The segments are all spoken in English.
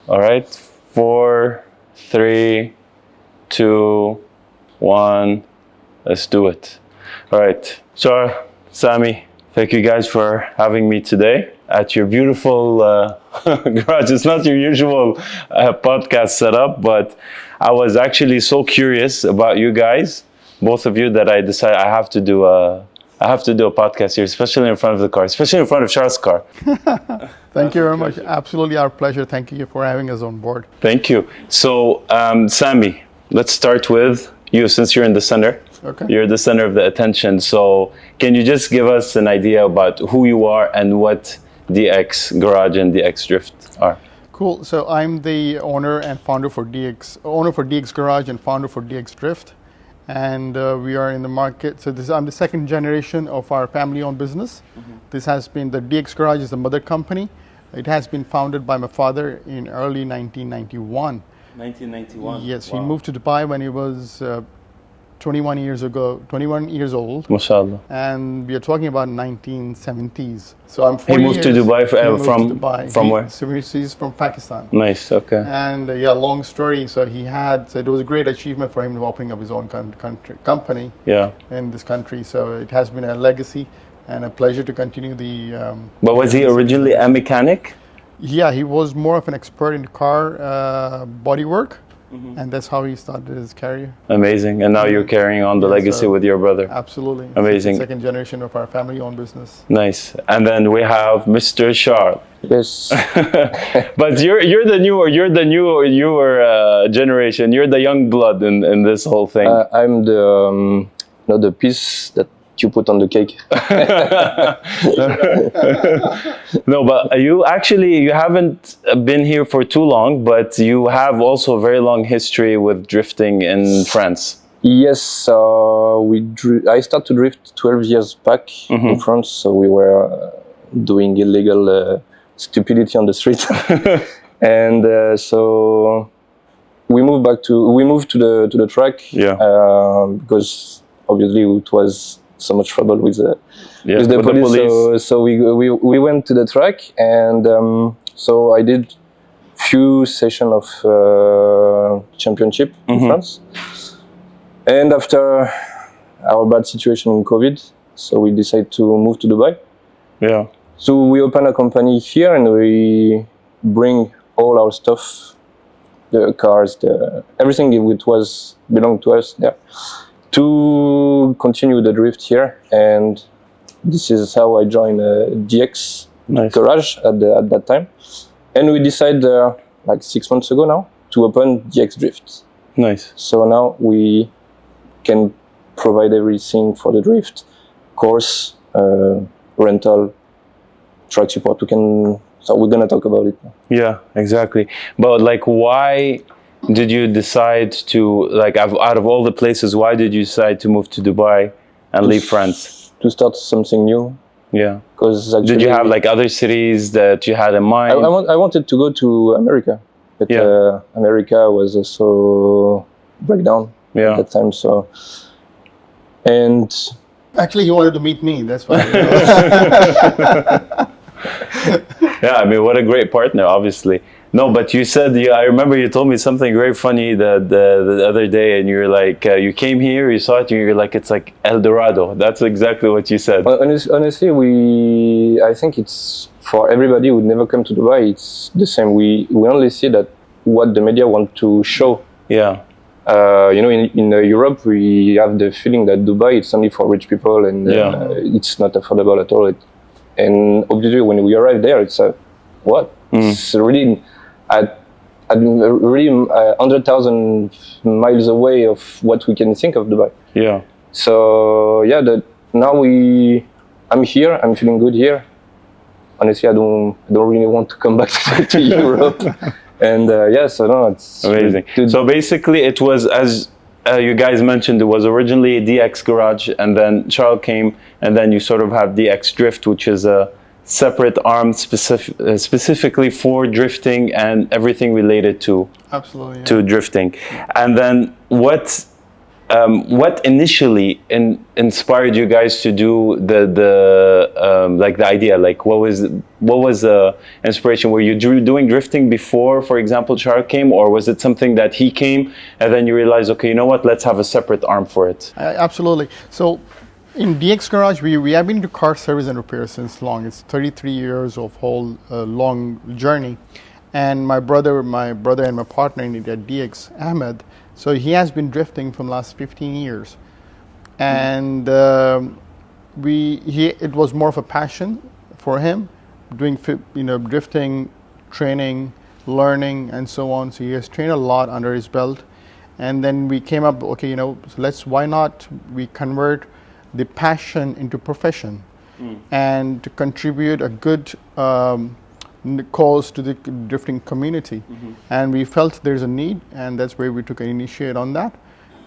All right. 4, 3, 2, 1. Let's do it. All right. So, Sami, thank you guys for having me today at your beautiful garage. It's not your usual podcast setup, but I was actually so curious about you guys, both of you, that I decided I have to do a podcast here, especially in front of the car, especially in front of Charles' car. Thank you very much. Absolutely our pleasure. Thank you for having us on board. Thank you. So, Sami, let's start with you, since you're in the center. Okay. You're the center of the attention. So, can you just give us an idea about who you are and what DX Garage and DX Drift are? Cool. So I'm the owner and founder for DX Garage and founder for DX Drift. And we are in the market. So I'm the second generation of our family-owned business. Mm-hmm. This has been, the DX Garage is the mother company. It has been founded by my father in early 1991. 1991? Yes, wow. He moved to Dubai when he was 21 years old. MashaAllah. And we are talking about 1970s. So I'm 40 He moved to Dubai from where? So he's from Pakistan. Nice, okay. And long story. So it was a great achievement for him opening up his own company in this country. So it has been a legacy and a pleasure to continue the... But was he originally a mechanic? Yeah, he was more of an expert in car bodywork. Mm-hmm. And that's how he started his career. Amazing. And now you're carrying on the legacy with your brother. Absolutely. Amazing. It's the second generation of our family-owned business. Nice. And then we have Mr. Charles. Yes. But you're the newer generation. You're the young blood in this whole thing. I'm the piece that you put on the cake. No, but you haven't been here for too long, but you have also a very long history with drifting in France. Yes, I started to drift 12 years back in France, so we were doing illegal stupidity on the street. And so we moved to the track because obviously it was so much trouble with the police. So we went to the track, and so I did few sessions of championship in France. And after our bad situation in COVID, so we decided to move to Dubai. Yeah. So we opened a company here, and we bring all our stuff, the cars, everything which was belonged to us there, to continue the drift here. And this is how I joined DX Garage at that time. And we decided like 6 months ago now to open DX Drift. Nice. So now we can provide everything for the drift, course, rental, track support. So we're gonna talk about it now. Yeah, exactly. But like, why did you decide to, like, out of all the places, why did you decide to move to Dubai and leave France? To start something new. Yeah. Because did you have like other cities that you had in mind? I wanted to go to America, but America was also breakdown at that time. So, and actually, he wanted to meet me. That's why. Yeah, I mean, what a great partner, obviously. No, but you said, I remember you told me something very funny the other day, and you're like, you came here, you saw it, and you're like, it's like El Dorado. That's exactly what you said. Honestly, I think it's for everybody who would never come to Dubai, it's the same. We only see that what the media want to show. Yeah. In Europe, we have the feeling that Dubai it's only for rich people, and it's not affordable at all. And obviously, when we arrive there, it's what? It's really at really 100,000 miles away of what we can think of Dubai. Yeah. So now I'm here. I'm feeling good here. Honestly, I don't really want to come back to Europe. And so no, it's amazing. So basically, it was, as you guys mentioned, it was originally a DX Garage, and then Charles came, and then you sort of have DX Drift, which is a separate arm specifically for drifting and everything related to absolutely to drifting. And then what what initially inspired you guys to do like the idea? Like, what was the inspiration? Were you doing drifting before, for example, Char came, or was it something that he came and then you realized, okay, you know what, let's have a separate arm for it? Absolutely. So in DX Garage, we have been into car service and repair since long. It's 33 years of whole long journey. And my brother and my partner in it at DX, Ahmed, so he has been drifting from last 15 years. And it was more of a passion for him, doing drifting, training, learning, and so on. So he has trained a lot under his belt. And then we came up, okay, so why not we convert the passion into profession and to contribute a good cause to the drifting community. And we felt there's a need, and that's where we took an initiate on that.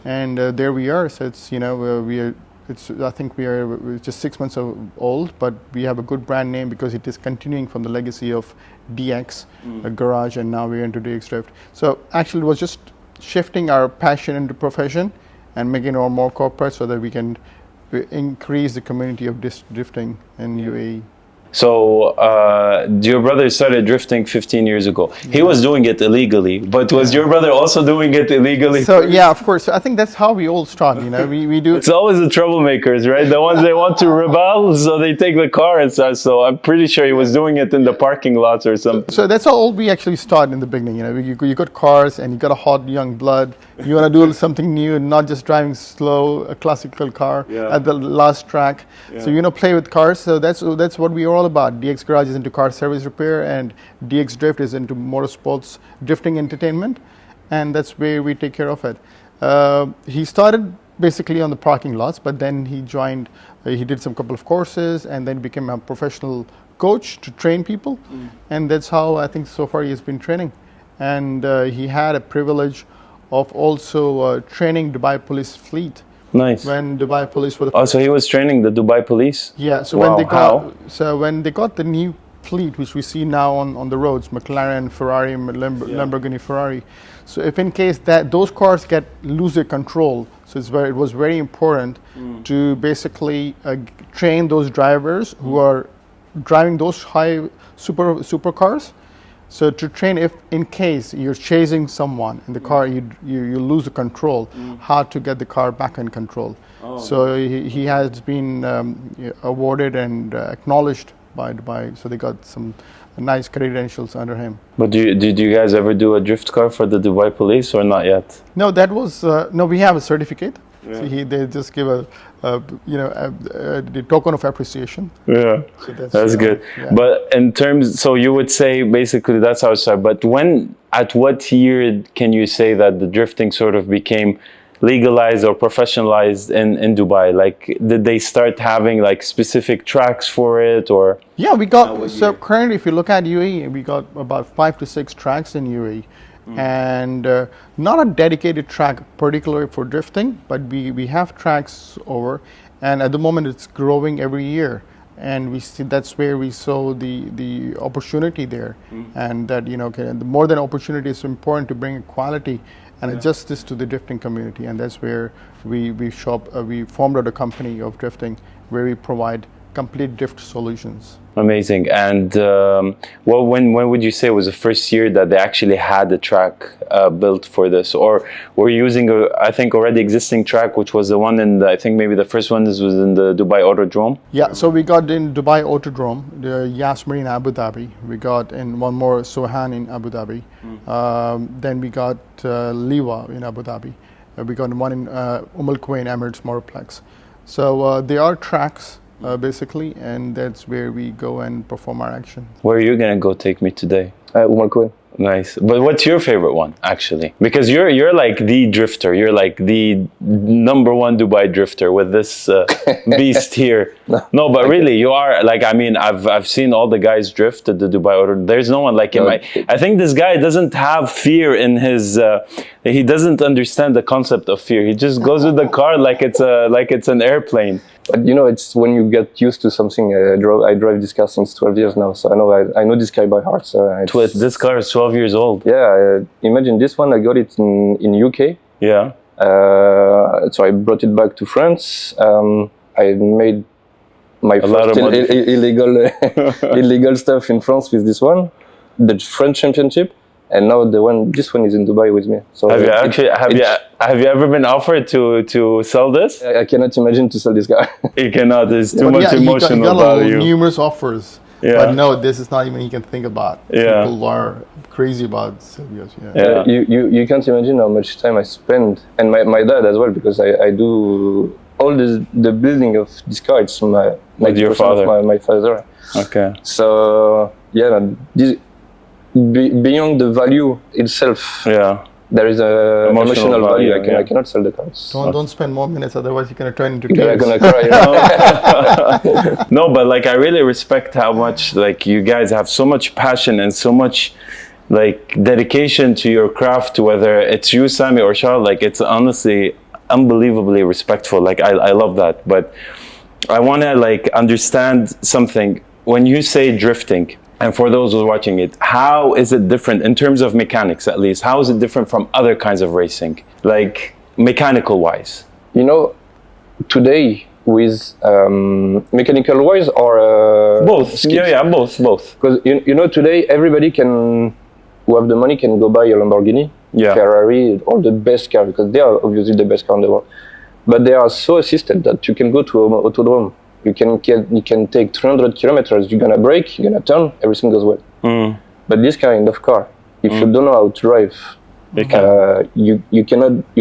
And there we are. So it's I think we're just 6 months old, but we have a good brand name because it is continuing from the legacy of DX Garage, and now we're into DX Drift. So actually it was just shifting our passion into profession and making it more corporate so that we can increase the community of drifting in UAE. So your brother started drifting 15 years ago. He was doing it illegally, but was your brother also doing it illegally? So yeah, of course. I think that's how we all start. We do. It's always the troublemakers, right? The ones they want to rebel, so they take the car and stuff. So I'm pretty sure he was doing it in the parking lots or something. So that's how we actually start in the beginning. You got cars and you got a hot young blood. You want to do something new and not just driving slow, a classical car at the last track. Yeah. So play with cars. So that's what we are all about. DX Garage is into car service repair, and DX Drift is into motorsports drifting entertainment, and that's where we take care of it. He started basically on the parking lots, but then he joined. He did some couple of courses, and then became a professional coach to train people, and that's how I think so far he has been training. And he had a privilege of also training Dubai police fleet. Nice. When Dubai police were so he was training the Dubai police? Yeah. So wow. when they got the new fleet, which we see now on the roads, McLaren, Ferrari, Lamborghini, Ferrari. So if in case that those cars lose their control, so it was very important to basically train those drivers who are driving those high supercars. So to train, if in case you're chasing someone in the car, you lose the control, how to get the car back in control. So he has been awarded and acknowledged by Dubai. So they got some nice credentials under him. But did you guys ever do a drift car for the Dubai police or not yet? No, that was no. We have a certificate. Yeah. So they just give the token of appreciation. Yeah, so that's good. Yeah. But in terms, so you would say basically that's how it started. But at what year can you say that the drifting sort of became legalized or professionalized in Dubai? Like, did they start having like specific tracks for it, or? Yeah, we got, so currently if you look at UAE, we got about 5 to 6 tracks in UAE. And not a dedicated track particularly for drifting, but we have tracks over, and at the moment it's growing every year, and we see that's where we saw the opportunity there, and that the more than opportunity, is important to bring equality and a justice to the drifting community, and that's where we formed out a company of drifting where we provide complete drift solutions. Amazing. And when would you say was the first year that they actually had a track built for this, or were you using I think already existing track, which was the one I think maybe the first one was in the Dubai Autodrome? Yeah, so we got in Dubai Autodrome, the Yas Marina Abu Dhabi. We got in one more Sohan in Abu Dhabi. Then we got Liwa in Abu Dhabi. We got one in Al Quwain Emirates Motorplex. So there are tracks. Basically, and that's where we go and perform our action. Where are you gonna go take me today? Al Quwain. Nice. But what's your favorite one, actually? Because you're like the drifter. You're like the #1 Dubai drifter with this beast here. No, but really, you are like. I mean, I've seen all the guys drift at the Dubai Auto. There's no one like him. I think this guy doesn't have fear in his. He doesn't understand the concept of fear. He just goes with the car like it's an airplane. But it's when you get used to something. I drive this car since 12 years now, so I know this car by heart. So this car is 12 years old. Yeah, imagine this one. I got it in UK. Yeah. So I brought it back to France. I made my lot first of illegal illegal stuff in France with this one, the French Championship, and now this one is in Dubai with me. So Have you ever been offered to sell this? I cannot imagine to sell this car. You cannot. There's too much you emotional got value. numerous offers. Yeah. But no, this is not even you can think about. Yeah. People are crazy about Silvios. Yeah. You can't imagine how much time I spend, and my dad as well, because I do all the building of this car. It's With your father. My father. Okay. So yeah, beyond the value itself, Yeah. there is a emotional value. value, I cannot sell the cars. Don't spend more minutes, otherwise you're gonna turn into I'm tears. gonna cry. You know? No, but like I really respect how much like you guys have so much passion and so much like dedication to your craft, whether it's you, Sami, or Charles. Like it's honestly unbelievably respectful. Like I love that. But I want to like understand something. When you say drifting, and for those who are watching it, how is it different in terms of mechanics, at least? How is it different from other kinds of racing, like mechanical wise? You know, today with mechanical wise or Both. skips. Yeah, both. Because you know today everybody who have the money can go buy a Lamborghini, Yeah. Ferrari, all the best car, because they are obviously the best car in the world. But they are so assisted that you can go to an autodrome. You can take 300 kilometers. You're gonna brake, you're gonna turn, everything goes well. But this kind of car, if you don't know how to drive, you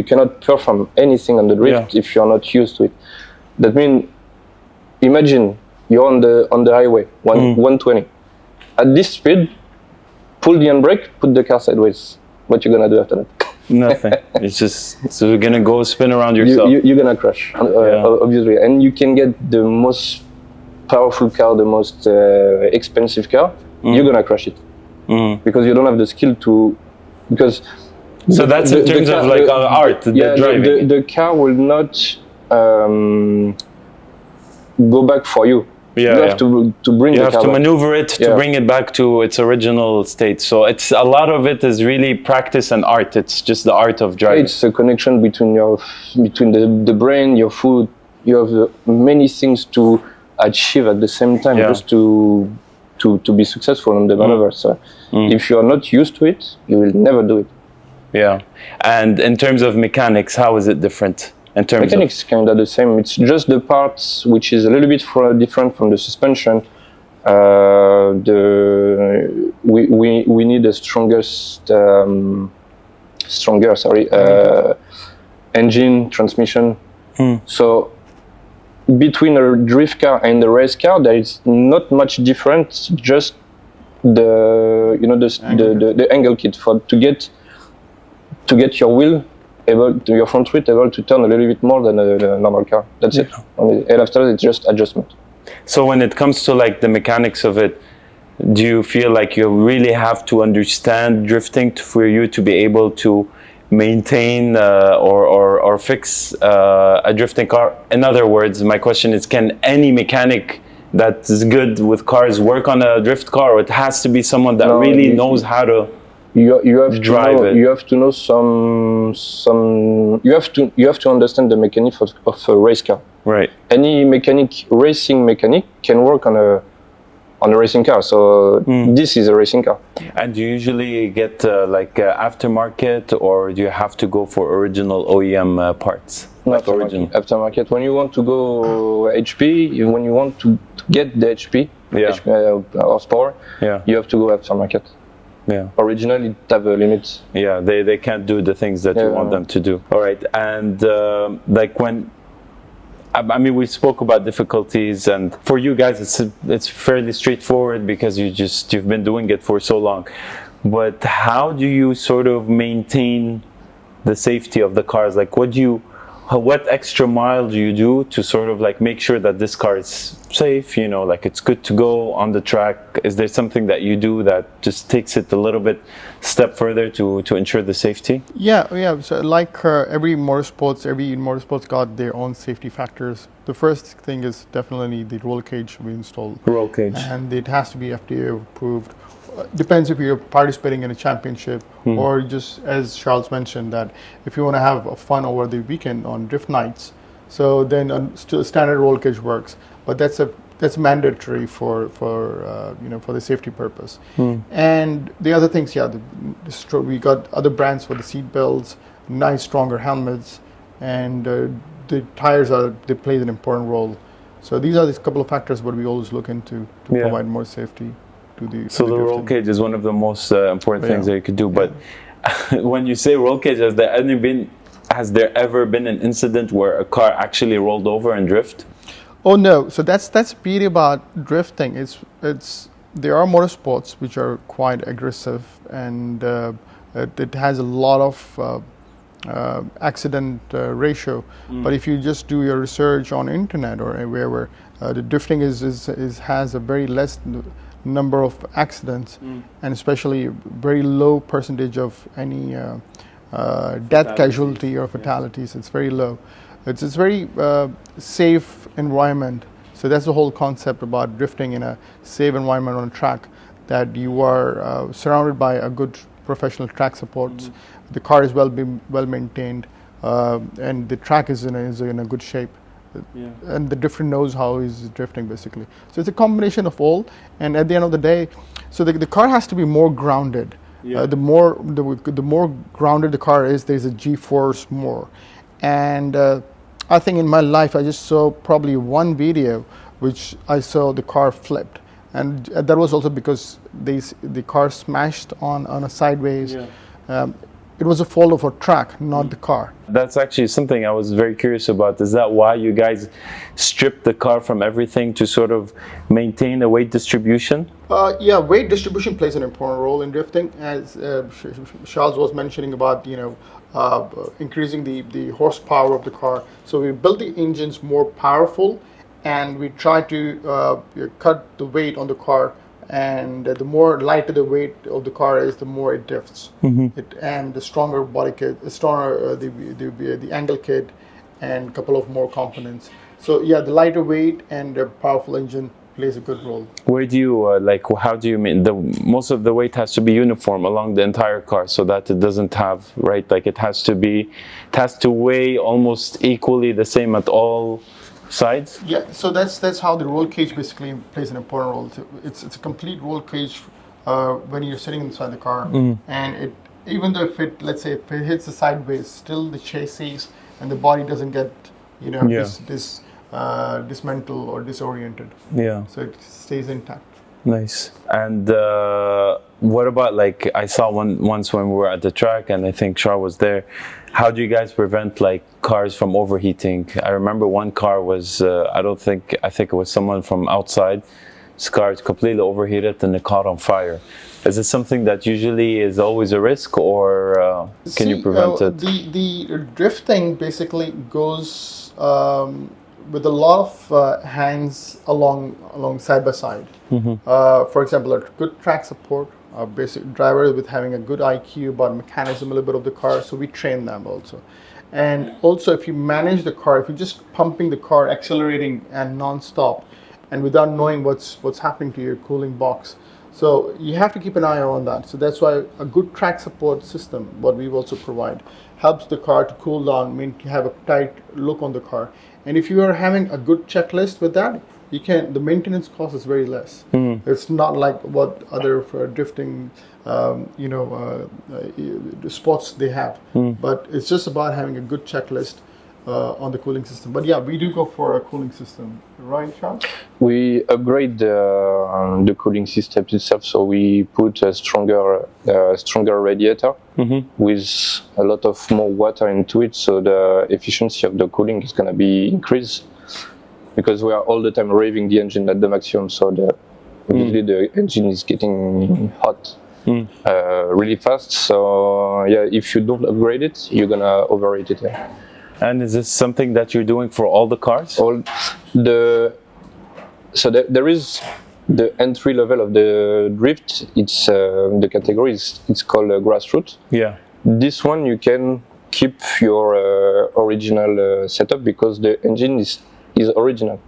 cannot perform anything on the drift if you're not used to it. That means, imagine you're on the highway, 120. At this speed, pull the handbrake, put the car sideways. What you gonna do after that? Nothing. It's just so you're gonna go spin around yourself. You're gonna crash, obviously, and you can get the most powerful car, the most expensive car. You're gonna crash it because you don't have the skill to. Because so that's in terms of like art, the driving. The car will not go back for you. You have to bring. You the have car to back. maneuver it to bring it back to its original state. So it's a lot of it is really practice and art. It's just the art of driving. It's a connection between the brain, your foot. You have many things to achieve at the same time, just to be successful on the maneuver. So if you are not used to it, you will never do it. Yeah. And in terms of mechanics, how is it different? In terms mechanics, kind of the same. It's just the parts which is a little bit different from the suspension. We need the stronger engine, transmission. So between a drift car and a race car, there is not much difference. Just the angle kit to get your wheel your front wheel able to turn a little bit more than a normal car. That's it. And after that, it's just adjustment. So when it comes to like the mechanics of it, do you feel like you really have to understand drifting for you to be able to maintain or fix a drifting car? In other words, my question is, can any mechanic that is good with cars work on a drift car, or it has to be someone that really knows how to you have drive to know, it? You have to know you have to understand the mechanics of a race car. Right. Any racing mechanic can work on a racing car. So this is a racing car. And do you usually get aftermarket, or do you have to go for original OEM parts? Aftermarket. When you want to go HP, when you want to get the HP, horsepower, you have to go aftermarket. Yeah. Originally, it have a limit. Yeah, they can't do the things that you want them to do. All right, and we spoke about difficulties, and for you guys, it's fairly straightforward because you've been doing it for so long. But how do you sort of maintain the safety of the cars? Like, what extra mile do you do to sort of like make sure that this car is safe, like it's good to go on the track? Is there something that you do that just takes it a little bit step further to ensure the safety? Yeah. So like every motorsports got their own safety factors. The first thing is definitely the roll cage we installed. Roll cage. And it has to be FDA approved. depends if you're participating in a championship or just as Charles mentioned that if you want to have fun over the weekend on drift nights, so then still standard roll cage works, but that's mandatory for for the safety purpose. And the other things, we got other brands for the seat belts, nice stronger helmets, and the tires they play an important role. So these are these couple of factors what we always look into to provide more safety to the. So the roll cage is one of the most important things that you could do. But when you say roll cage, has there ever been an incident where a car actually rolled over and drift? Oh no! So that's the beauty about drifting. There are motorsports which are quite aggressive and it has a lot of accident ratio. But if you just do your research on internet or wherever, the drifting has a very less number of accidents, and especially very low percentage of any death casualty or fatalities. It's very low. It's very safe environment. So that's the whole concept about drifting in a safe environment on a track, that you are surrounded by a good professional track supports. The car is well maintained, and the track is in a good shape. And the drifter knows how he's drifting basically. So it's a combination of all. And at the end of the day, so the car has to be more grounded. The more grounded the car is, there's a G-force more. And I think in my life I just saw probably one video which I saw the car flipped, and that was also because the car smashed on a sideways. It was a fault of a track, not the car. That's actually something I was very curious about. Is that why you guys stripped the car from everything to sort of maintain the weight distribution? Weight distribution plays an important role in drifting, as Charles was mentioning about increasing the horsepower of the car. So we built the engines more powerful, and we try to cut the weight on the car. And the more lighter the weight of the car is, the more it drifts. And the stronger body kit, the stronger the angle kit, and a couple of more components. So the lighter weight and the powerful engine plays a good role. Where do you how do you mean most of the weight has to be uniform along the entire car, so that it doesn't have it has to weigh almost equally the same at all sides? So that's how the roll cage basically plays an important role. It's a complete roll cage when you're sitting inside the car, and even though let's say if it hits the sideways, still the chassis and the body doesn't get dismantled or disoriented. So it stays intact. Nice. And what about I saw once when we were at the track, and I think Char was there. How do you guys prevent cars from overheating? I remember one car was I think it was someone from outside. His car is completely overheated and it caught on fire. Is it something that usually is always a risk, or can you prevent it? The drifting basically goes with a lot of hands along side by side. For example, a good track support, a basic driver with having a good IQ about mechanism a little bit of the car, so we train them also. And also, if you manage the car, if you're just pumping the car, accelerating and non-stop, and without knowing what's happening to your cooling box, so you have to keep an eye on that. So that's why a good track support system, what we also provide, helps the car to cool down, have a tight look on the car. And if you are having a good checklist with that, the maintenance cost is very less. It's not like what other drifting, spots they have. But it's just about having a good checklist on the cooling system. But we do go for a cooling system, right, Charles? We upgrade the cooling system itself, so we put a stronger radiator with a lot of more water into it, so the efficiency of the cooling is going to be increased, because we are all the time revving the engine at the maximum, so obviously the engine is getting hot really fast. So if you don't upgrade it, you're going to overheat it. And is this something that you're doing for all the cars? There is the entry level of the drift. It's the category it's called grassroots. This one you can keep your original setup, because the engine is original.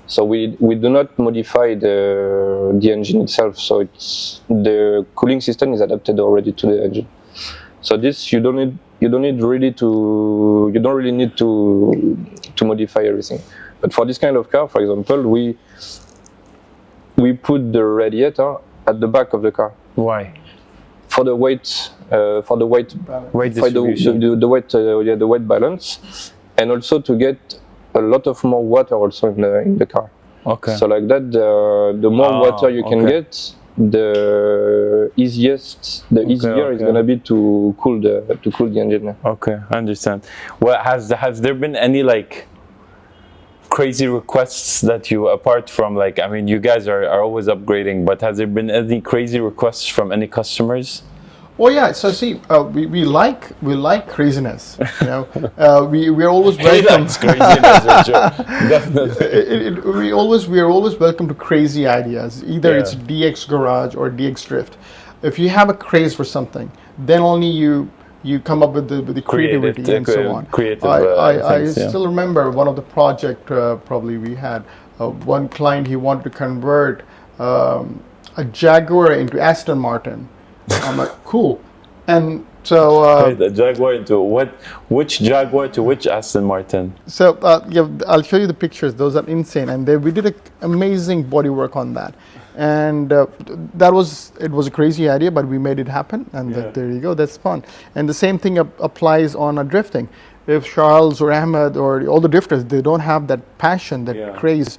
So we do not modify the engine itself. So it's the cooling system is adapted already to the engine. So this you don't really need to modify everything. But for this kind of car, for example, we put the radiator at the back of the car. Why? For the weight, Weight for distribution. the weight balance, and also to get a lot of more water also in the car. Okay. So like that, the more water you can okay. get, the easier it's okay. gonna be to cool the engine. Okay, I understand. Well, has there been any like crazy requests that you, apart from like, I mean, you guys are always upgrading, but has there been any crazy requests from any customers? Oh yeah, so see, we like craziness. You know, we're always welcome. Craziness, definitely. We are always welcome to crazy ideas. Either it's DX Garage or DX Drift. If you have a craze for something, then only you come up with the creativity and so on. I still remember one of the project probably we had one client, he wanted to convert a Jaguar into Aston Martin. I'm like, cool. And so the Jaguar into what? Which Jaguar to which Aston Martin? So yeah, I'll show you the pictures. Those are insane, and we did an amazing bodywork on that. And it was a crazy idea, but we made it happen. And there you go. That's fun. And the same thing applies on drifting. If Charles or Ahmed or all the drifters, they don't have that passion, that craze,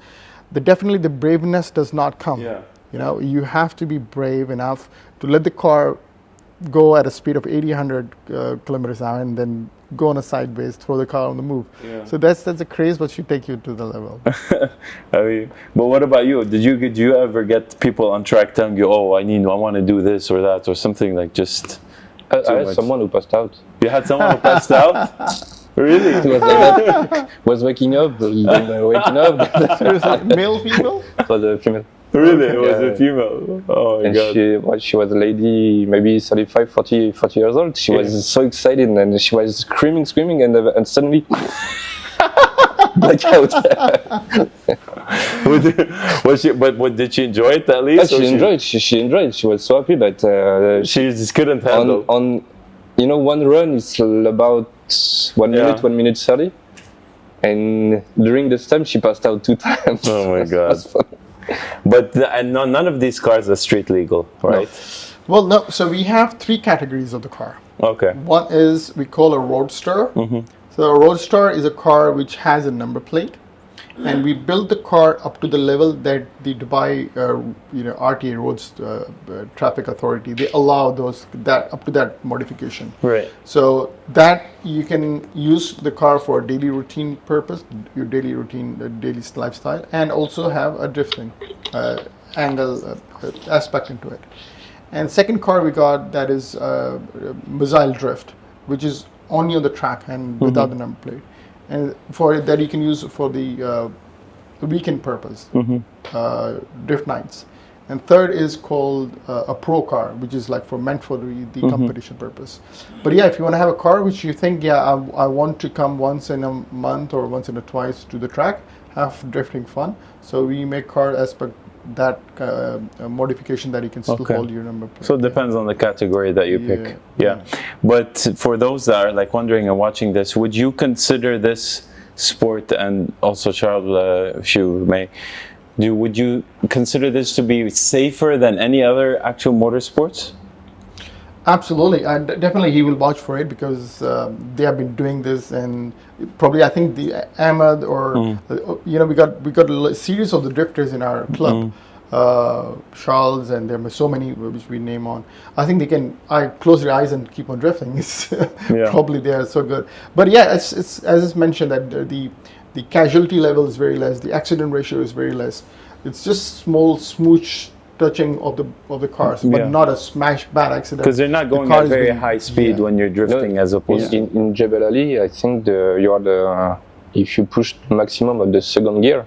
definitely the braveness does not come. Yeah. You know, you have to be brave enough to let the car go at a speed of 80, 100 kilometers an hour and then go on a sideways, throw the car on the move. Yeah. So that's a craze what should take you to the level. I mean, but what about you? Did you ever get people on track telling you, oh, I want to do this or that or something like just... I had someone who passed out. You had someone who passed out? Really? It was like that. Was waking up, then waking up. Seriously, male, female? It was a female. Really? It was a female? Oh my God. She was a lady, maybe 35, 40 years old. She was so excited and she was screaming and suddenly blackout. Did she enjoy it at least? Yeah, she enjoyed it. She was so happy, but she just couldn't handle. On one run is about 1 minute, 1 minute 30. And during this time, she passed out 2 times. Oh my God. But none of these cars are street legal, right? No. Well, no. So we have 3 categories of the car. Okay. One is we call a roadster. Mm-hmm. So a roadster is a car which has a number plate, and we build the car up to the level that the Dubai, RTA roads traffic authority, they allow that up to that modification. Right. So that you can use the car for daily routine purpose, your daily routine, daily lifestyle, and also have a drifting angle aspect into it. And second car we got that is missile drift, which is only on the track and without the number plate. And for that you can use for the weekend purpose, drift nights. And third is called a pro car, which is like meant for the competition purpose. But yeah, if you want to have a car which you think, I want to come once in a month or once in a twice to the track, have drifting fun. So we make car aspect that modification that you can still hold your number plate. So it depends on the category that you pick. Yeah. But for those that are like wondering and watching this, would you consider this sport, and also Charles, if you may, would you consider this to be safer than any other actual motorsports? Absolutely, and definitely he will vouch for it because they have been doing this, and probably I think the Ahmed or we got a series of the drifters in our club, Charles, and there are so many which we name on. I think they can. I close your eyes and keep on drifting. It's probably they are so good. But yeah, it's as it's mentioned that the casualty level is very less, the accident ratio is very less. It's just small smooch touching of the cars, but not a smash bad accident. Because they're not going at very high speed when you're drifting, as opposed to in Jebel Ali. I think if you push the maximum of the second gear,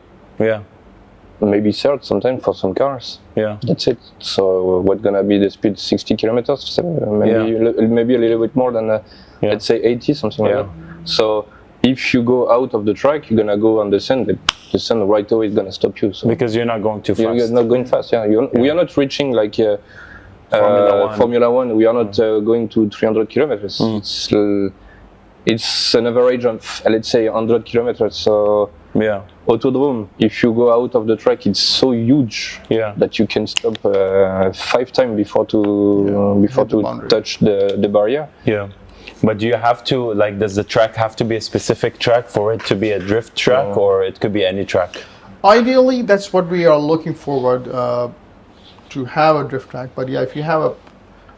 maybe third sometimes for some cars. Yeah, that's it. So what's gonna be the speed? 60 kilometers, maybe a little bit more than let's say 80, something like that. So if you go out of the track, you're gonna go on the sand. The sand right away is gonna stop you. So Because you're not going too fast. you're not going fast. Yeah, we are not reaching like Formula One. We are not going to 300 kilometers. It's an average of, let's say, 100 kilometers. So Yeah. autodrome, if you go out of the track, it's so huge that you can stop 5 times before to boundary. touch the barrier. Yeah. But do you have to, like, does the track have to be a specific track for it to be a drift track, or it could be any track? Ideally, that's what we are looking forward to have a drift track. But yeah, if you have a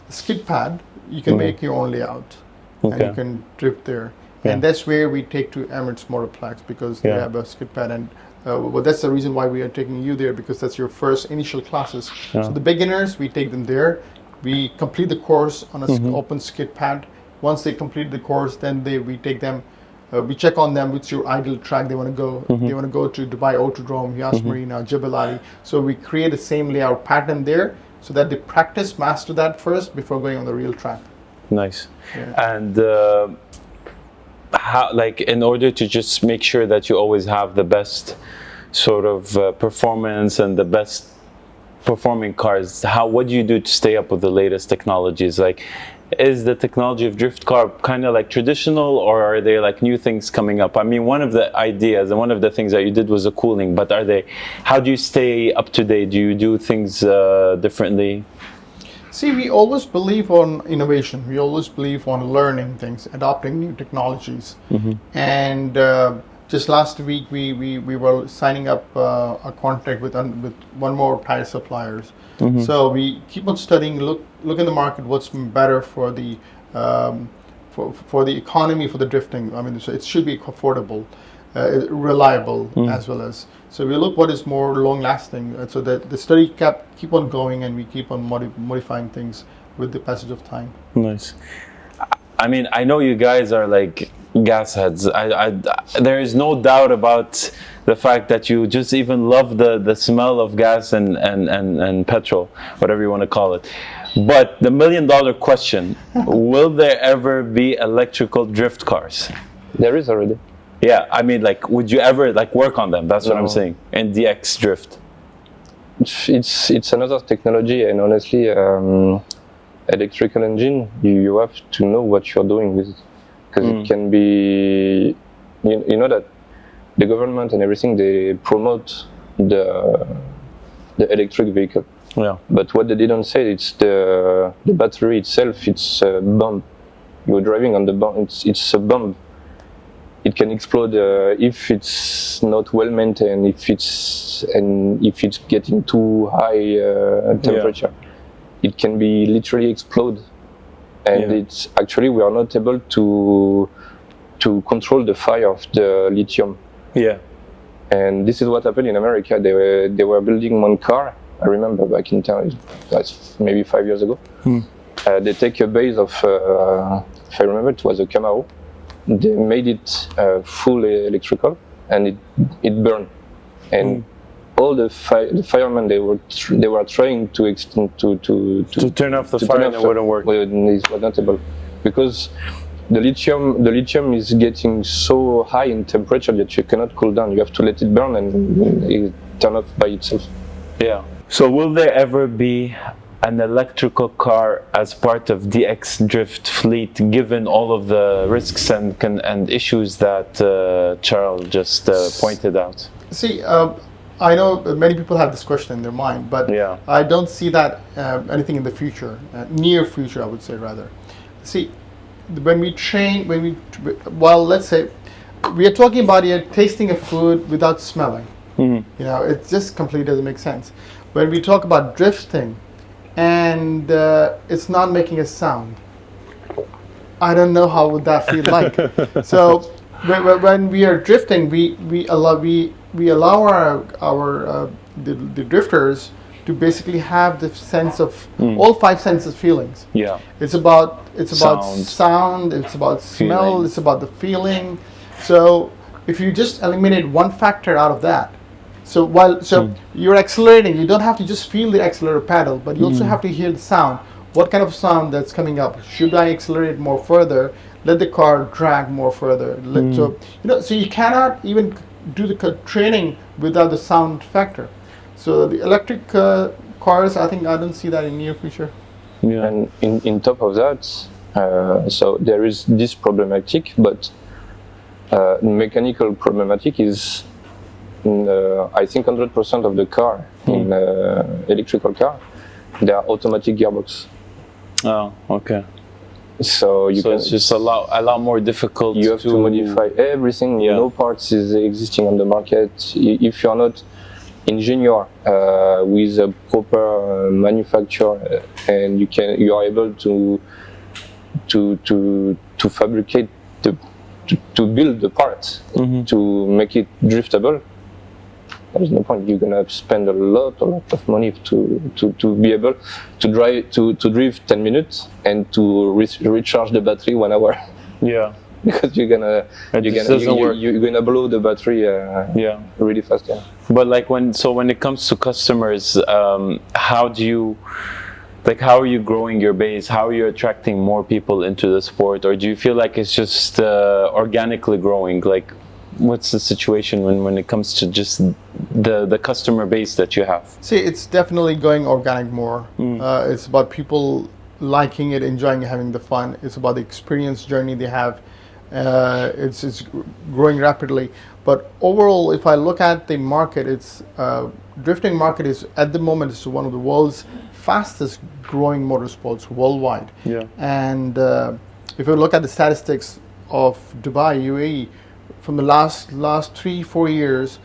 skid pad, you can make your own layout, and you can drift there. And that's where we take to Emirates Motorplex, because they have a skid pad, and well, that's the reason why we are taking you there, because that's your first initial classes. So the beginners, we take them there. We complete the course on an open skid pad. Once they complete the course, then we take them. We check on them which your ideal track they want to go. They want to go to Dubai Autodrome, Yas Marina, Jebel Ali. So we create the same layout pattern there, so that they practice, master that first before going on the real track. Nice. And how, like, in order to just make sure that you always have the best sort of performance and the best performing cars, what do you do to stay up with the latest technologies? Like, is the technology of drift car kind of like traditional, or are there like new things coming up? I mean, one of the ideas and one of the things that you did was the cooling, but how do you stay up to date? Do you do things differently? See, we always believe on innovation. We always believe on learning things, adopting new technologies. And just last week, we were signing up a contract with one more tire suppliers. So we keep on studying, look in the market, what's better for the for the economy, for the drifting. I mean, so it should be affordable, reliable as well as. So we look what is more long lasting. So that the study keep on going, and we keep on modifying things with the passage of time. Nice. I mean, I know you guys are like gas heads. There is no doubt about the fact that you just even love the smell of gas and petrol, whatever you want to call it. But the $1 million question, will there ever be electrical drift cars? There is already. Yeah, I mean, like, would you ever like work on them? That's what I'm saying. And DX drift. It's another technology, and honestly, electrical engine, you have to know what you're doing with it, because it can be, you know that the government and everything, they promote the electric vehicle. Yeah. But what they didn't say, it's the battery itself. It's a bomb. You're driving on the bomb. It's a bomb. It can explode if it's not well maintained. If it's getting too high temperature, it can be literally explode. And it's actually, we are not able to control the fire of the lithium. Yeah. And this is what happened in America. They were building one car. I remember back in town, that's maybe 5 years ago. They take a base of, if I remember, it was a Camaro. They made it full electrical, and it burned. And all the firemen, they were trying to turn off the fire, and it wouldn't work. It was not able, because the lithium is getting so high in temperature that you cannot cool down. You have to let it burn, and it turn off by itself. Yeah. So will there ever be an electrical car as part of DX Drift fleet, given all of the risks and issues that Charles just pointed out? See, I know many people have this question in their mind, but I don't see that anything in the future, near future, I would say rather. See, when we train, well, let's say we are talking about tasting a food without smelling. You know, it just completely doesn't make sense. When we talk about drifting, and it's not making a sound, I don't know how would that feel like. So when we are drifting, we allow our the drifters to basically have the sense of all 5 senses feelings. Yeah. It's about sound, it's about smell, feeling. It's about the feeling. So if you just eliminate one factor out of that, so you're accelerating, you don't have to just feel the accelerator pedal, but you also have to hear the sound. What kind of sound that's coming up? Should I accelerate more further? let the car drag more further. So so you cannot even do the training without the sound factor. So the electric cars, I think I don't see that in near future. Yeah. And in top of that, so there is this problematic, but mechanical problematic is, I think 100% of the car in electrical car, they are automatic gearbox. Oh, okay. So It's just a lot more difficult. You have to modify everything. Yeah. No parts is existing on the market. If you're not engineer with a proper manufacturer, and you are able to fabricate to build the part to make it driftable, there's no point. You're gonna spend a lot of money to be able to drive 10 minutes and to recharge the battery 1 hour. Yeah. Because you're gonna blow the battery really fast. Yeah. But like when it comes to customers, how are you growing your base? How are you attracting more people into the sport? Or do you feel like it's just organically growing? Like, what's the situation when it comes to just the customer base that you have? See, it's definitely going organic more. It's about people liking it, enjoying, having the fun. It's about the experience journey they have. It's growing rapidly. But overall, if I look at the market, it's drifting market is at the moment is one of the world's fastest growing motorsports worldwide. Yeah. And if you look at the statistics of Dubai, UAE, from the last 3-4 years,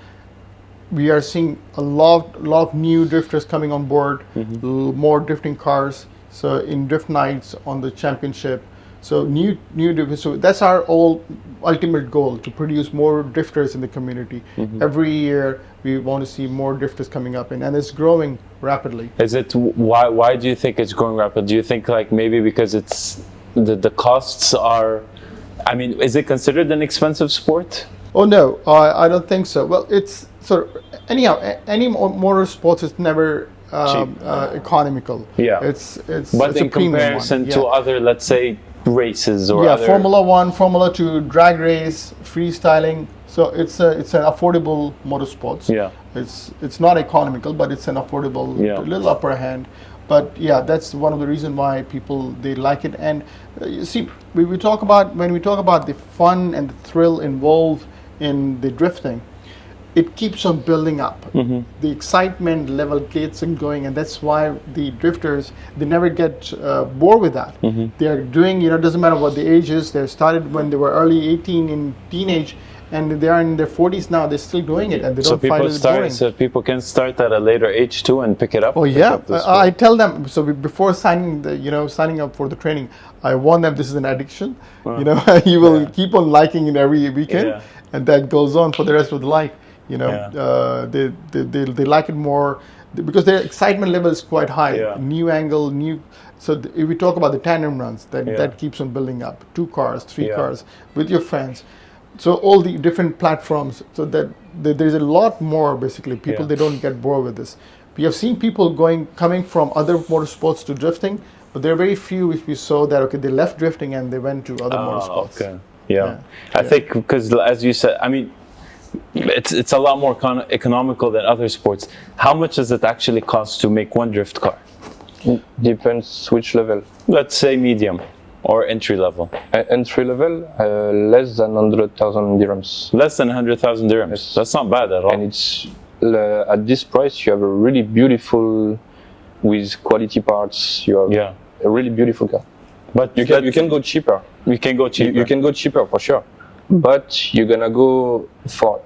we are seeing a lot of new drifters coming on board, more drifting cars. So in drift nights on the championship, so new drifters. So that's our ultimate goal, to produce more drifters in the community. Every year we want to see more drifters coming up, and it's growing rapidly. Is it why do you think it's growing rapidly? Do you think like maybe because it's the costs are? I mean, is it considered an expensive sport? Oh no, I don't think so. Well, it's sort of anyhow. Any motorsports is never economical. Yeah. It's But it's in a premium comparison one. to other, let's say, races or yeah, other... Formula 1, Formula 2, drag race, freestyling. So it's an affordable motorsports. Yeah. It's not economical, but it's an affordable, little upper hand. But yeah, that's one of the reasons why people they like it. And you see, when we talk about the fun and the thrill involved in the drifting, it keeps on building up. The excitement level gets on going, and that's why the drifters, they never get bored with that. They're doing, it doesn't matter what the age is. They started when they were early 18 in teenage, and they are in their 40s now. They're still doing it, and they don't find it boring. So people can start at a later age too and pick it up. Oh yeah, I tell them. So before signing up for the training, I warn them this is an addiction. You will keep on liking it every weekend, and that goes on for the rest of the life. They like it more because their excitement level is quite high. New angle, so if we talk about the tandem runs, that keeps on building up. 2 cars, 3 cars with your friends. So all the different platforms, so that there's a lot more basically. People, they don't get bored with this. We have seen people coming from other motorsports to drifting, but there are very few which we saw that, they left drifting and they went to other motorsports. Okay. Yeah. I think because, as you said, I mean, it's a lot more economical than other sports. How much does it actually cost to make one drift car? Depends which level. Let's say medium or entry level. Entry level, less than 100,000 dirhams. Less than 100,000 dirhams. Yes. That's not bad at all. And it's at this price, you have a really beautiful, with quality parts. You have a really beautiful car. But you can go cheaper. You can go cheaper. You can go cheaper for sure. But you're gonna go for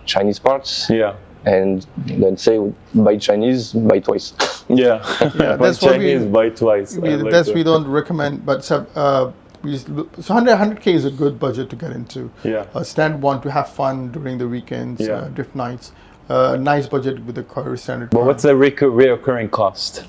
Chinese parts. Yeah. and then say buy Chinese, buy twice. Yeah, that's what Chinese buy twice. We don't recommend, but so 100K is a good budget to get into. Yeah. Standard one to have fun during the weekends, drift nights. Nice budget with the car standard. But what's the reoccurring cost?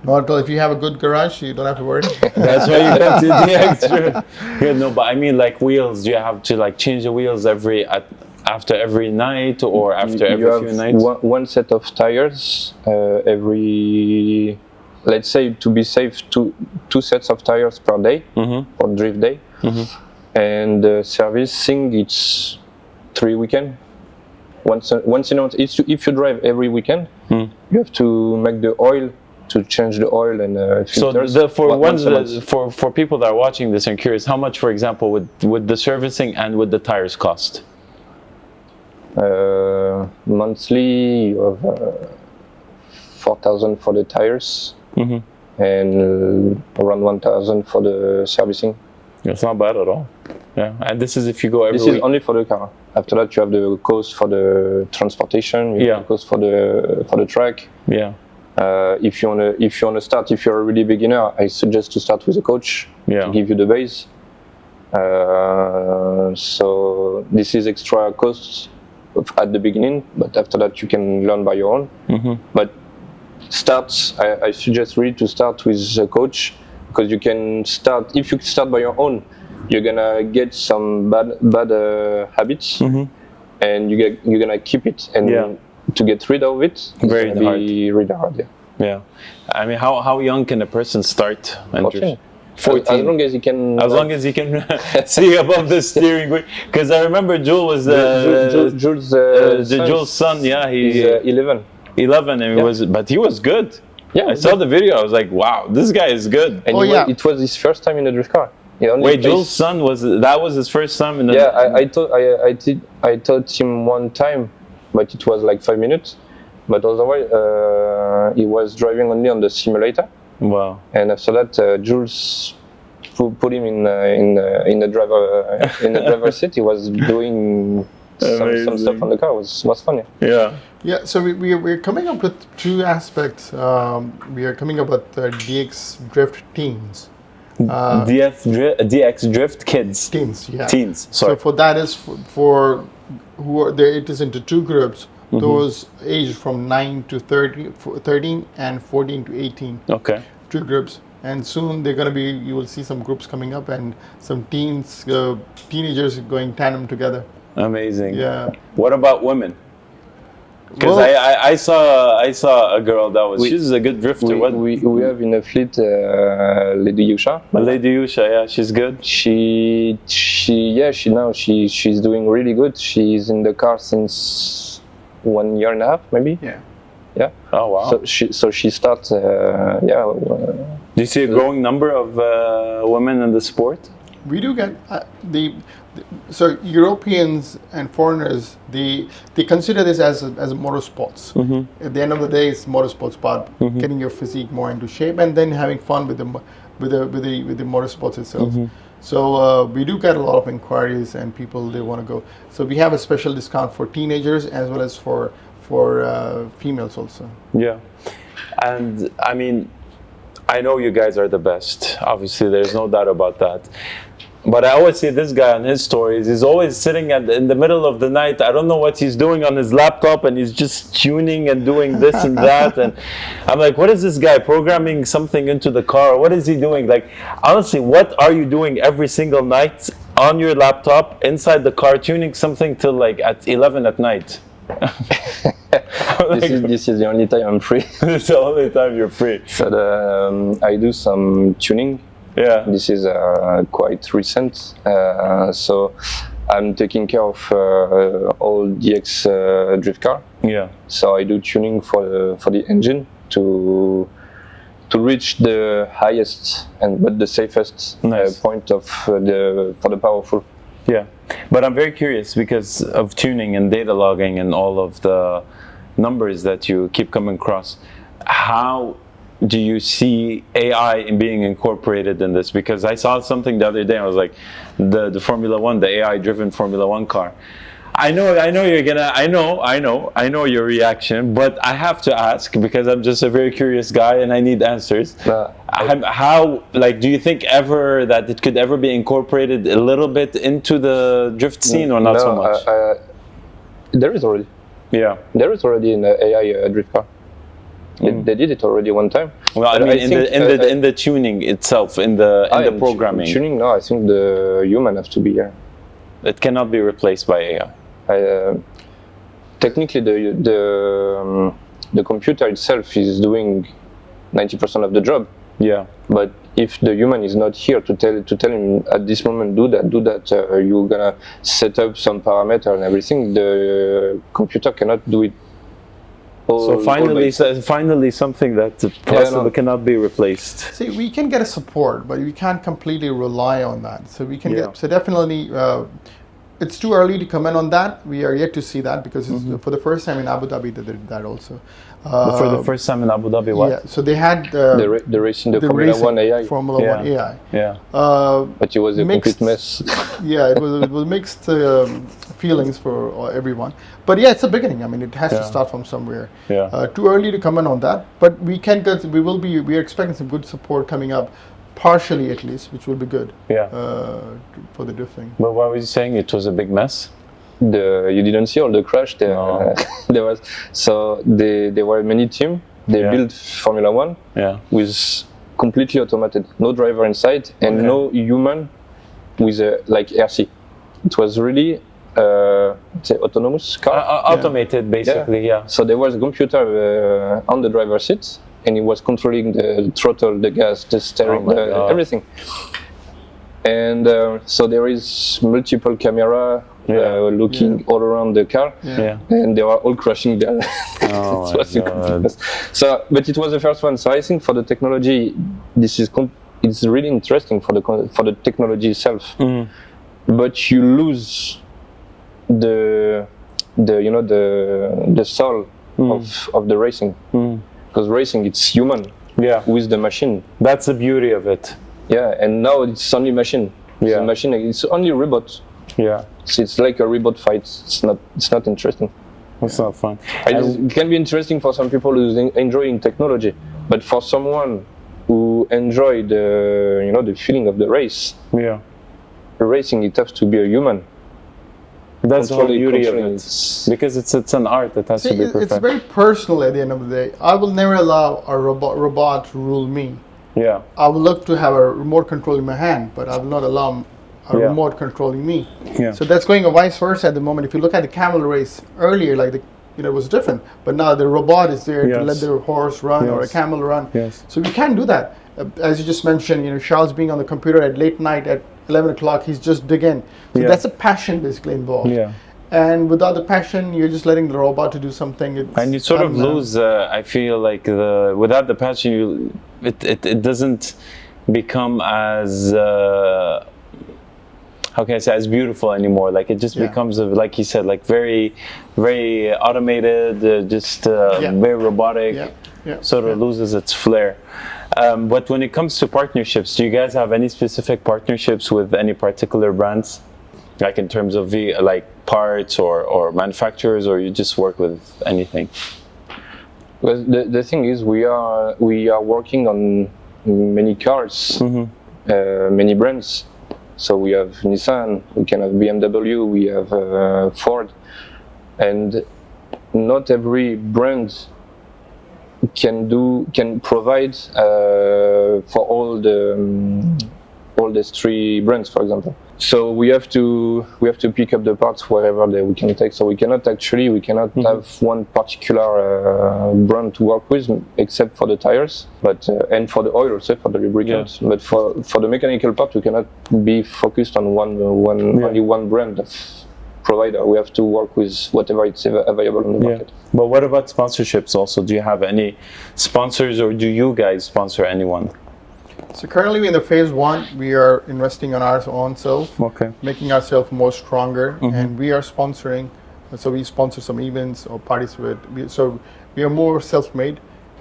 Not if you have a good garage, you don't have to worry. That's why you have to do the extra. Yeah, no, but I mean, like wheels. Do you have to like change the wheels after every night or after every few nights? One set of tires every. Let's say to be safe, two sets of tires per day or drift day. and servicing it's 3 weekend. Once in a month. If you drive every weekend, you have to make the oil, to change the oil and filters. So once a month. for people that are watching this and curious, how much, for example, would the servicing and would the tires cost? Monthly, you have 4,000 for the tires and around 1,000 for the servicing. It's not bad at all. Yeah, and this is if you go every This is week. only for the car. After that, you have the cost for the transportation. You have the cost for the track. Yeah. If you wanna start, if you're a really beginner, I suggest to start with a coach to give you the base. So this is extra costs at the beginning, but after that you can learn by your own. But I suggest really to start with a coach, because you can start. If you start by your own, you're gonna get some bad habits, and you're gonna keep it, and to get rid of it, it's Very gonna hard. be really hard. Yeah. I mean, how young can a person start? 14. 14. As long as you can. As long as you can see above the steering wheel. Because I remember Jules was Jules' son. Yeah, he's 11. 11, and he was good. Yeah, I saw the video. I was like, wow, this guy is good. And it was his first time in a drift car. Wait, Jules' son was his first time in the. Yeah, I taught him one time, but it was like 5 minutes. But otherwise, he was driving only on the simulator. Wow. And after that, Jules put him in the driver's seat. He was doing some stuff on the car. It was funny. Yeah. Yeah, so we're coming up with two aspects. We are coming up with DX Drift teams. DX Drift kids. Teens, yeah. Teens, sorry. So for that is for who are there, it is into two groups. Those aged from 9 to 13 and 14 to 18. Okay. Two groups. And soon they're going to be, you will see some groups coming up and some teenagers going tandem together. Amazing. Yeah. What about women? Because I saw a girl that was, she's a good drifter. We have in the fleet Lady Yusha. Lady Yusha, yeah, she's good. She's doing really good. She's in the car since 1 year and a half, maybe. Yeah. Oh wow. So she starts. Do you see a growing number of women in the sport? We do get so Europeans and foreigners, they consider this as motorsports. At the end of the day, it's motorsports about getting your physique more into shape and then having fun with the motorsports itself. So we do get a lot of inquiries and people, they want to go. So we have a special discount for teenagers as well as for females also. Yeah, and I mean, I know you guys are the best. Obviously, there's no doubt about that. But I always see this guy on his stories. He's always sitting in the middle of the night. I don't know what he's doing on his laptop, and he's just tuning and doing this and that. And I'm like, what is this guy programming something into the car? What is he doing? Like, honestly, what are you doing every single night on your laptop inside the car, tuning something till like at 11 at night? This is the only time I'm free. It's the only time you're free. So I do some tuning. Yeah. This is quite recent. So I'm taking care of all DX drift car. Yeah. So I do tuning for the engine to reach the highest but the safest point for the powerful. Yeah, but I'm very curious because of tuning and data logging and all of the numbers that you keep coming across. How do you see AI being incorporated in this? Because I saw something the other day. I was like, the Formula One, the AI-driven Formula One car. I know you're gonna. I know your reaction, but I have to ask because I'm just a very curious guy and I need answers. How, like, do you think ever that it could ever be incorporated a little bit into the drift scene or not so much? There is already. Yeah. There is already an AI drift car. They did it already one time. Well, I mean, in the tuning itself, in the programming. Tuning, no, I think the human has to be here. It cannot be replaced by AI. Technically, the computer itself is doing 90% of the job. Yeah. But if the human is not here to tell him at this moment do that, you're gonna set up some parameter and everything, the computer cannot do it. So finally something that possibly cannot be replaced. See, we can get a support, but we can't completely rely on that. So we can get, so definitely, it's too early to comment on that. We are yet to see that because it's, for the first time in Abu Dhabi they did that also. For the first time in Abu Dhabi, what? Yeah, so they had the racing, the Formula 1 AI. Formula 1 AI. Yeah. But it was a complete mess. Yeah, it was mixed feelings for everyone. But yeah, it's a beginning. I mean, it has to start from somewhere. Yeah. Too early to comment on that, but we can get. We are expecting some good support coming up, partially at least, which will be good. Yeah. For the drifting. But what was you saying? It was a big mess. You didn't see all the crash there. No. There was, so there were many teams. They built Formula 1 with completely automated, no driver inside and no human with like RC. It was really autonomous car. Automated, basically, yeah. So there was a computer on the driver's seat, and it was controlling the throttle, the gas, the steering, everything. And so there is multiple camera looking all around the car, and they were all crashing there. Oh my God. So, but it was the first one. So I think for the technology, this is it's really interesting for the technology itself. But you lose the soul of the racing, because racing it's human with the machine. That's the beauty of it. Yeah, and now it's only machine. It's a machine. It's only robot. Yeah. So it's like a robot fight. It's not interesting. It's not fun. It can be interesting for some people who's enjoying technology, but for someone who enjoy the feeling of the race, racing, it has to be a human. That's the whole beauty of it. Because it's an art that has to be perfect. It's very personal at the end of the day. I will never allow a robot to rule me. Yeah. I would love to have a remote control in my hand, but I will not allow a remote controlling me. Yeah. So that's going vice versa at the moment. If you look at the camel race earlier, like it was different, but now the robot is there to let the horse run or a camel run. Yes. So we can't do that. As you just mentioned, Charles being on the computer at late night at 11 o'clock, he's just digging. So that's a passion basically involved. Yeah. And without the passion, you're just letting the robot to do something. And you sort of lose. I feel like without the passion, it doesn't become as how can I say, as beautiful anymore. Like it just becomes like you said, like very, very automated, very robotic. Sort of loses its flair. But when it comes to partnerships, do you guys have any specific partnerships with any particular brands? Like in terms of like parts or manufacturers, or you just work with anything? Well, the thing is, we are working on many cars, many brands. So we have Nissan, we can have BMW, we have Ford, and not every brand can provide for all the three brands, for example. So we have to pick up the parts wherever we can take. So we cannot have one particular brand to work with, except for the tires, but and for the oil also, for the lubricants. But for the mechanical part, we cannot be focused on only one brand of provider. We have to work with whatever is available on the market. But what about sponsorships also? Do you have any sponsors, or do you guys sponsor anyone? So currently in the phase 1, we are investing on our own self, making ourselves more stronger, and we are sponsoring. So we sponsor some events or participate. So we are more self-made,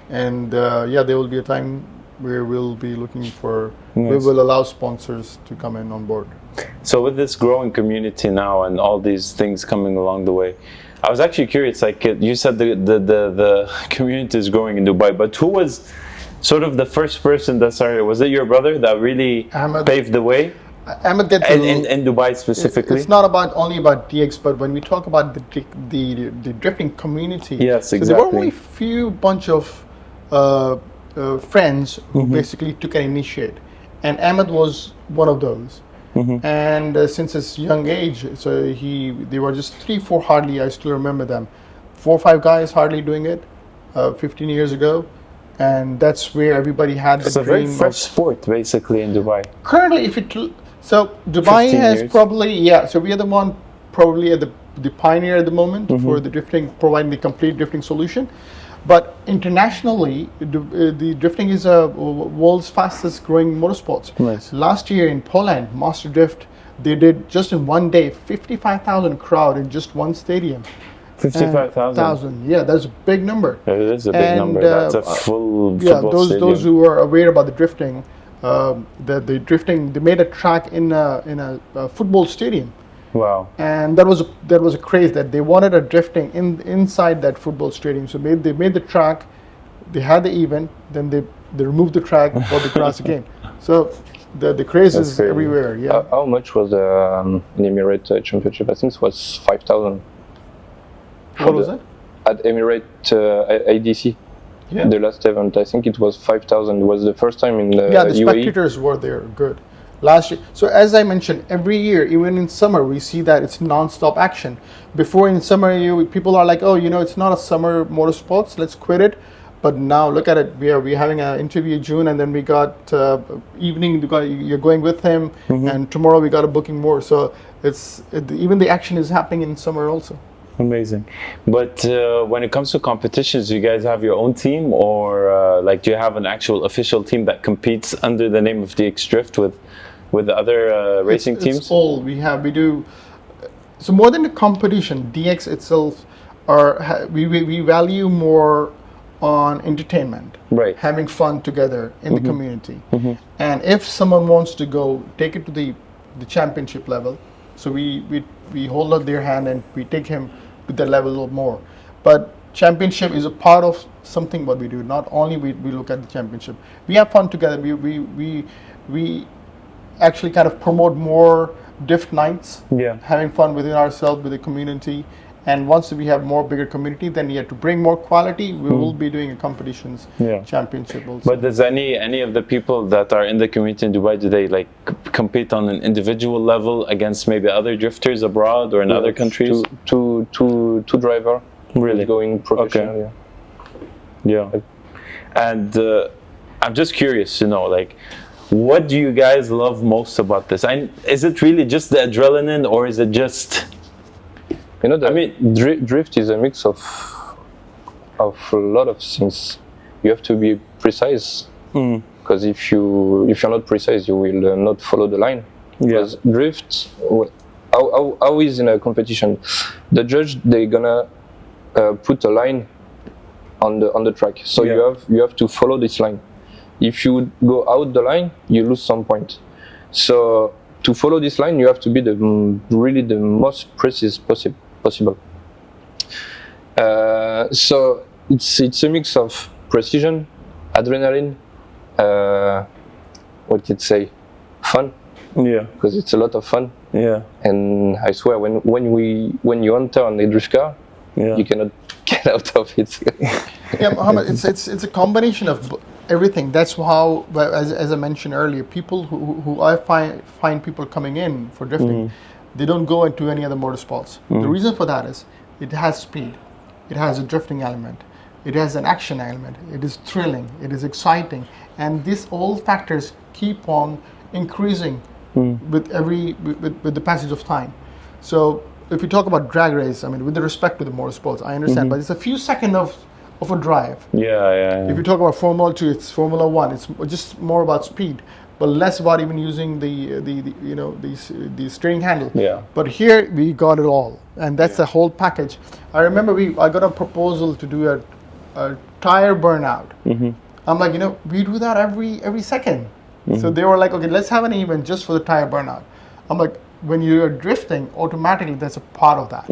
and there will be a time where we'll be looking for. We will allow sponsors to come in on board. So with this growing community now and all these things coming along the way, I was actually curious. Like you said, the community is growing in Dubai, but who was sort of the first person that started? Was it your brother that really paved the way? Ahmed gets in Dubai specifically. It's not only about DX, but when we talk about the drifting community, yes, exactly. So there were only few bunch of friends who basically took an initiate, and Ahmed was one of those. And since his young age, so they were just 3-4 hardly. I still remember them, 4 or 5 guys hardly doing it, 15 years ago. and that's where everybody had It's the a very dream fresh of. sport, basically, in Dubai. Currently, so Dubai 15 has years. probably, yeah, so we are the one probably at the pioneer at the moment for the drifting, providing the complete drifting solution. But internationally, the drifting is a world's fastest growing motorsports. Nice. Last year in Poland, Master Drift, they did just in one day 55,000 crowd in just one stadium. 55,000. Yeah, that's a big number. It is a big And, number. That's a full Yeah, football those stadium. who are aware about the drifting, the drifting, they made a track in a football stadium, Wow. and that was a craze that they wanted a drifting inside that football stadium. So they made the track, they had the event, then they removed the track for the grass again. So the craze That's is crazy. everywhere. Yeah. How much was the Emirate Championship? I think it was 5,000 What was that? at Emirate ADC. Yeah. The last event, I think it was 5,000. It was the first time in the Yeah, the UAE. spectators were there. Good. Last year. So as I mentioned, every year, even in summer, we see that it's non-stop action. Before in summer, people are like, oh, it's not a summer motorsports. Let's quit it. But now look at it. We're having an interview in June, and then we got evening. You're going with him, and tomorrow we got a booking more. So even the action is happening in summer also. Amazing. But when it comes to competitions, do you guys have your own team, or do you have an actual official team that competes under the name of DX Drift with the other racing teams? It's all we do. So more than the competition, DX itself, we value more on entertainment, Right. having fun together in the community. And if someone wants to go take it to the championship level, so we hold up their hand and we take him to that level a little more. But championship is a part of something what we do. Not only we look at the championship, we have fun together. We actually kind of promote more drift nights, Yeah. having fun within ourselves, with the community. And once we have more bigger community, then we have to bring more quality. We will be doing a competitions, Yeah. championship also. But does any of the people that are in the community in Dubai, do they compete on an individual level against maybe other drifters abroad or in other countries? Two driver. Really? Going professional. Okay. Yeah. Yeah. And I'm just curious to know, what do you guys love most about this? Is it really just the adrenaline, or is it just... Drift is a mix of a lot of things. You have to be precise, because if you're not precise, you will not follow the line. Because drift, how is in a competition? The judge, they're gonna put a line on the track, so you have to follow this line. If you go out the line, you lose some point. So to follow this line, you have to be really the most precise possible. So it's a mix of precision, adrenaline, fun. Yeah. Because it's a lot of fun. Yeah. And I swear, when you enter on a drift car, you cannot get out of it. Yeah, Mohammed, it's a combination of everything. That's how, as I mentioned earlier, people who I find people coming in for drifting, they don't go into any other motorsports. The reason for that is it has speed, it has a drifting element, it has an action element, it is thrilling, it is exciting, and these all factors keep on increasing with the passage of time. So if you talk about drag race, with the respect to the motorsports, I understand, but it's a few seconds of a drive. Yeah. If you talk about Formula 2, it's Formula 1. It's just more about speed, but less about even using the steering handle. Yeah. But here we got it all, and that's the whole package. I remember I got a proposal to do a tire burnout. I'm like, we do that every second. So they were like, okay, let's have an event just for the tire burnout. I'm like, when you're drifting, automatically that's a part of that.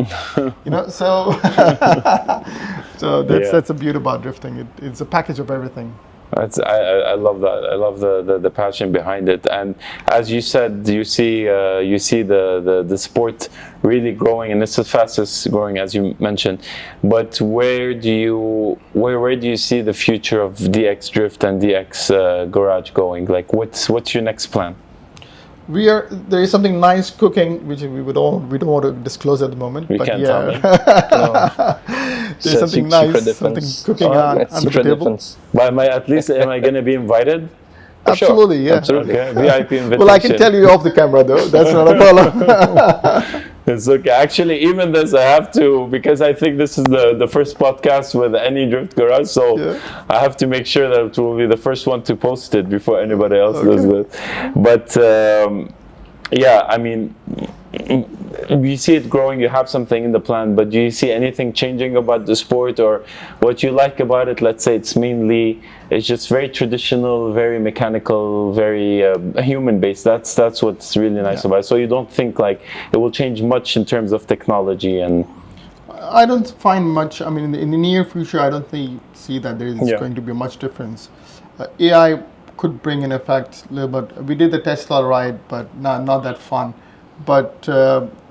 So that's the beauty about drifting. It's a package of everything. I love that. I love the passion behind it. And as you said, you see the sport really growing, and it's the fastest growing, as you mentioned. But where do you see the future of DX Drift and DX Garage going? What's your next plan? There is something nice cooking, which we don't want to disclose at the moment. We but can't yeah. tell them. there's something secret nice, something defense. cooking Oh, on That's under the secret table. defense. But at least am I gonna be invited? For sure. Absolutely, yeah. Absolutely. Okay, VIP invitation. Well, I can tell you off the camera though. That's not a problem. It's okay. Actually, even this, I have to, because I think this is the first podcast with any Drift Garage, so Yeah. I have to make sure that it will be the first one to post it before anybody else does it. But yeah, I mean, you see it growing, you have something in the plan, but do you see anything changing about the sport, or what you like about it? Let's say it's just very traditional, very mechanical, very human based. That's what's really nice about it. So you don't think like it will change much in terms of technology and I don't find much. I mean, in the near future, I don't see that there is Yeah. going to be much difference. AI could bring in effect a little bit. We did the Tesla ride, but not that fun. But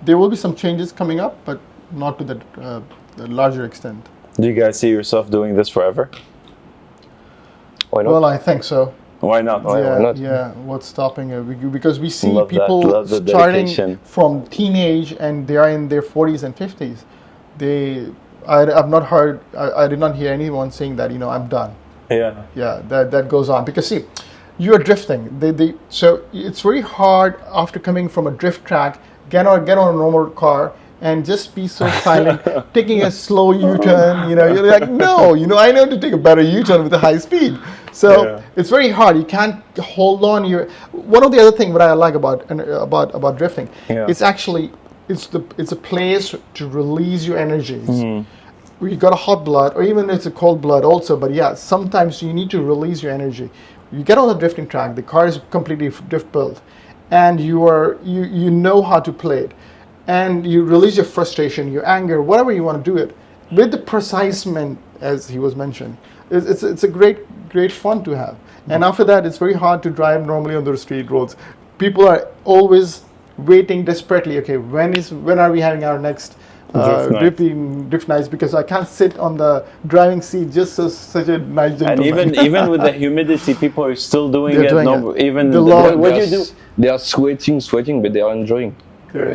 there will be some changes coming up, but not to the larger extent. do you guys see yourself doing this forever? Why not? Well, I think so. Why not? Why Yeah, not? yeah. What's stopping it? Because we see Love that. people Love the starting dedication. from teenage and they are in their 40s and 50s. I've not heard. I did not hear anyone saying that. I'm done. Yeah. Yeah, that goes on because see, you're drifting. So it's very hard after coming from a drift track, get on a normal car and just be so silent, taking a slow U-turn. You're like, no, I know to take a better U-turn with a high speed. So Yeah. it's very hard. You can't hold on. One of the other thing what I like about drifting, Yeah. it's actually it's a place to release your energies. Mm-hmm. You got a hot blood, or even it's a cold blood also. But yeah, sometimes you need to release your energy. You get on the drifting track. The car is completely drift built, and you know how to play it, and you release your frustration, your anger, whatever you want to do it with the precisement as he was mentioned. It's a great fun to have. And after that, it's very hard to drive normally on the street roads. People are always waiting desperately. Okay, when are we having our next drift nights? Because I can't sit on the driving seat just such a nice And gentleman. even with the humidity, people are still doing They're it. doing No, it. even The law- what do you do? They are sweating, but they are enjoying.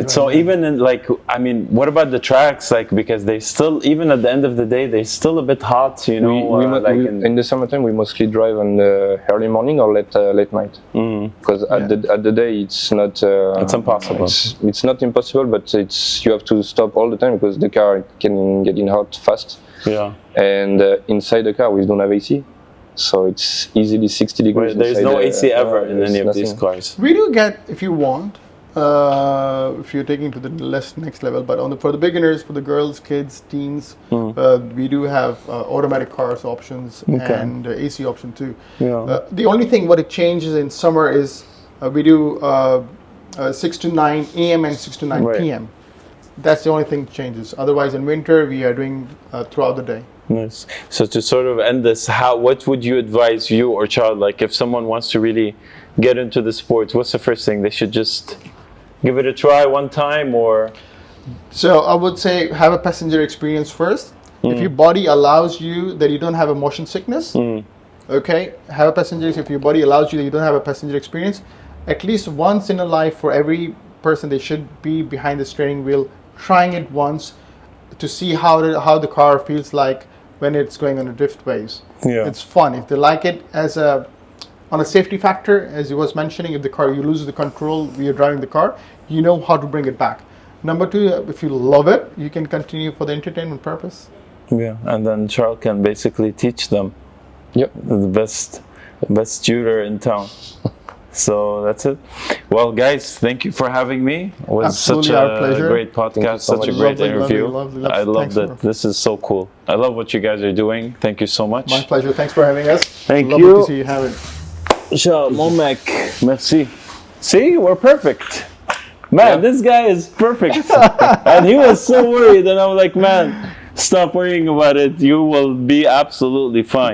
So even in what about the tracks? Because they still, even at the end of the day, they're still a bit hot. In the summertime, we mostly drive on the early morning or late night. Because at the day, it's not. It's impossible. It's not impossible, but you have to stop all the time because the car can get in hot fast. Yeah. And inside the car, we don't have AC, so it's easily 60 degrees. There's no AC ever in there's any of these nothing. cars. We do get, if you want, if you're taking to the next level, but for the beginners, for the girls, kids, teens, we do have automatic cars options and AC option too. Yeah. The only thing what it changes in summer is we do 6 to 9 a.m. and 6 to 9 Right. p.m. That's the only thing changes. Otherwise, in winter, we are doing throughout the day. Nice. So to sort of end this, what would you advise you or child, if someone wants to really get into the sport, what's the first thing they should just give it a try one time, or? So I would say have a passenger experience first. If your body allows you that you don't have a motion sickness, okay, have a passenger. If your body allows you that you don't have a passenger experience, at least once in a life for every person, they should be behind the steering wheel, trying it once to see how the car feels like when it's going on the drift ways. Yeah. It's fun. If they like it on a safety factor, as he was mentioning, if you lose the control when you're driving the car, you know how to bring it back. Number two, if you love it, you can continue for the entertainment purpose. Yeah, and then Charles can basically teach them. Yep. The best tutor in town. So that's it. Well, guys, thank you for having me. It was Absolutely, such our a pleasure. great podcast, so such a much. great Lovely, interview. lovely. I love Thanks that. for- This is so cool. I love what you guys are doing. Thank you so much. My pleasure. Thanks for having us. Thank Lovely you. to see you have it. Momek. Merci. See, we're perfect. Man, this guy is perfect. And he was so worried, and I was like, man, stop worrying about it. You will be absolutely fine.